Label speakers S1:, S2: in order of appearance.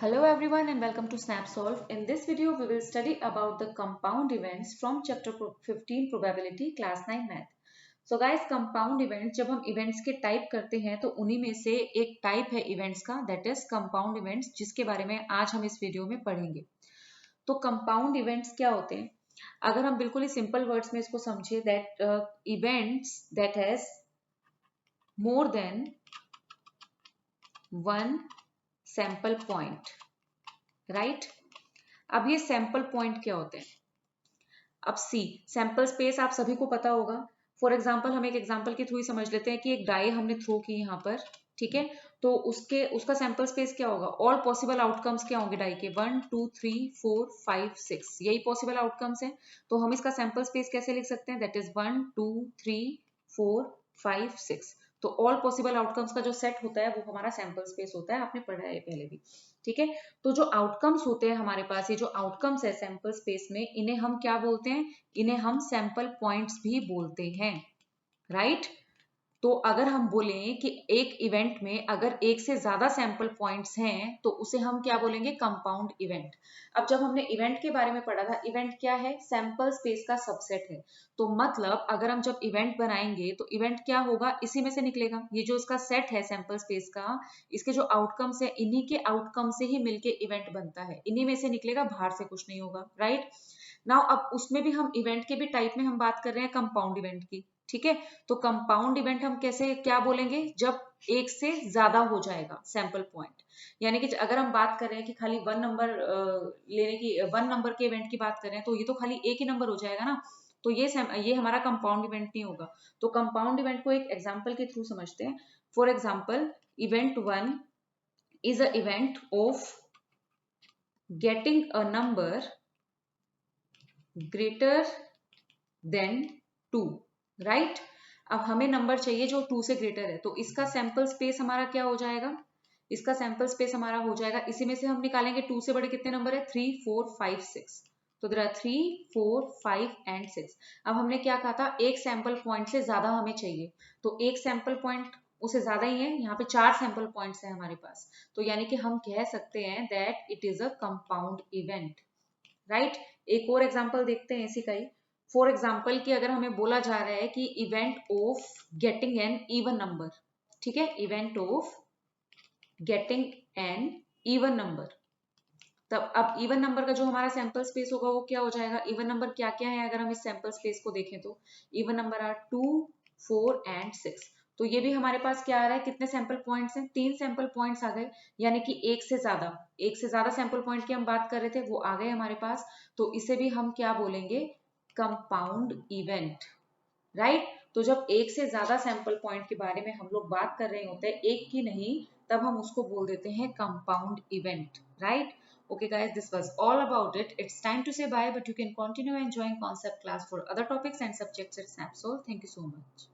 S1: Hello everyone and welcome to SnapSolve. In this video, we will study about the compound events from chapter 15 probability class 9 math. So guys, compound events जब हम events के type करते हैं तो उन्हीं में से एक type है events का, that is compound events, जिसके बारे में आज हम इस वीडियो में पढ़ेंगे. तो compound events क्या होते हैं? अगर हम बिल्कुल ही simple words में इसको समझे that events that has more than one sample point, right. अब ये सैंपल पॉइंट क्या होते हैं? अब सी सैंपल स्पेस आप सभी को पता होगा. फॉर एग्जांपल हम एक एग्जांपल के थ्रू ही समझ लेते हैं कि एक डाई हमने थ्रो की यहाँ पर, ठीक है. तो उसका सैंपल स्पेस क्या होगा? ऑल पॉसिबल आउटकम्स क्या होंगे डाई के? 1 2 3 4 5 6, यही पॉसिबल आउटकम्स हैं. तो हम इसका सैंपल स्पेस कैसे लिख सकते हैं? That is 1 2 3 4 5 6. तो ऑल पॉसिबल आउटकम्स का जो सेट होता है वो हमारा सैंपल स्पेस होता है. आपने पढ़ा है पहले भी, ठीक है. तो जो आउटकम्स होते हैं हमारे पास, ये जो आउटकम्स है सैंपल स्पेस में, इन्हें हम क्या बोलते हैं? इन्हें हम सैंपल पॉइंट्स भी बोलते हैं, राइट. तो अगर हम बोलें कि एक इवेंट में अगर एक से ज्यादा सैंपल पॉइंट्स हैं तो उसे हम क्या बोलेंगे? Compound event. अब जब हमने इवेंट के बारे में पढ़ा था, इवेंट क्या है? सैंपल स्पेस का सबसेट है. तो मतलब अगर हम जब इवेंट बनाएंगे तो इवेंट क्या होगा? इसी में से निकलेगा. ये जो इसका सेट है सैंपल स्पेस का, इसके जो आउटकम्स है, इन्हीं के आउटकम से ही मिलके इवेंट बनता है. इन्हीं में से निकलेगा, बाहर से कुछ नहीं होगा, राइट. नाउ अब उसमें भी हम इवेंट के भी टाइप में हम बात कर रहे हैं कंपाउंड इवेंट की, ठीक है. तो कंपाउंड इवेंट हम कैसे क्या बोलेंगे? जब एक से ज्यादा हो जाएगा सैंपल पॉइंट. यानी कि अगर हम बात कर रहे हैं कि खाली वन नंबर लेने की, वन नंबर के इवेंट की बात कर रहे हैं, तो ये तो खाली एक ही नंबर हो जाएगा ना. तो ये हमारा कंपाउंड इवेंट नहीं होगा. तो कंपाउंड इवेंट को एक एग्जांपल के थ्रू समझते हैं. For example, event 1 is a event of getting a number greater than 2, right. अब हमें नंबर चाहिए जो 2 से ग्रेटर है. तो इसका सैंपल स्पेस हमारा क्या हो जाएगा? इसका सैंपल स्पेस हमारा हो जाएगा, इसी में से हम निकालेंगे 2 से बड़े कितने नंबर है? 3 4 5 6. तो देयर आर 3 4 5 एंड 6. अब हमने क्या कहा था? एक सैंपल पॉइंट से ज्यादा हमें चाहिए. तो एक सैंपल पॉइंट उससे ज्यादा ही है. यहाँ पे 4 सैंपल पॉइंट्स है हमारे पास. तो यानी कि हम कह सकते हैं that it is a compound event, right. एक और एग्जांपल देखते हैं इसी का ही. फॉर एग्जाम्पल कि अगर हमें बोला जा रहा है कि event of getting an even number, ठीक है, event of getting an even number. तब अब इवन नंबर का जो हमारा सैंपल स्पेस होगा वो क्या हो जाएगा? इवन नंबर क्या क्या है अगर हम इस सैंपल स्पेस को देखें तो इवन नंबर आर 2 4 एंड 6. तो ये भी हमारे पास क्या आ रहा है? कितने सैंपल पॉइंट्स हैं? 3 सैंपल पॉइंट्स आ गए. यानी कि एक से ज्यादा सैंपल पॉइंट की हम बात कर रहे थे, वो आ गए हमारे पास. तो इसे भी हम क्या बोलेंगे? Compound event, right. तो जब एक से ज्यादा सैंपल पॉइंट के बारे में हम लोग बात कर रहे होते हैं, एक की नहीं, तब हम उसको बोल देते हैं compound event, right. Okay guys, this was all about it. It's time to say bye, but you can continue enjoying concept class for other topics and subjects at Snapsol. Thank you so much.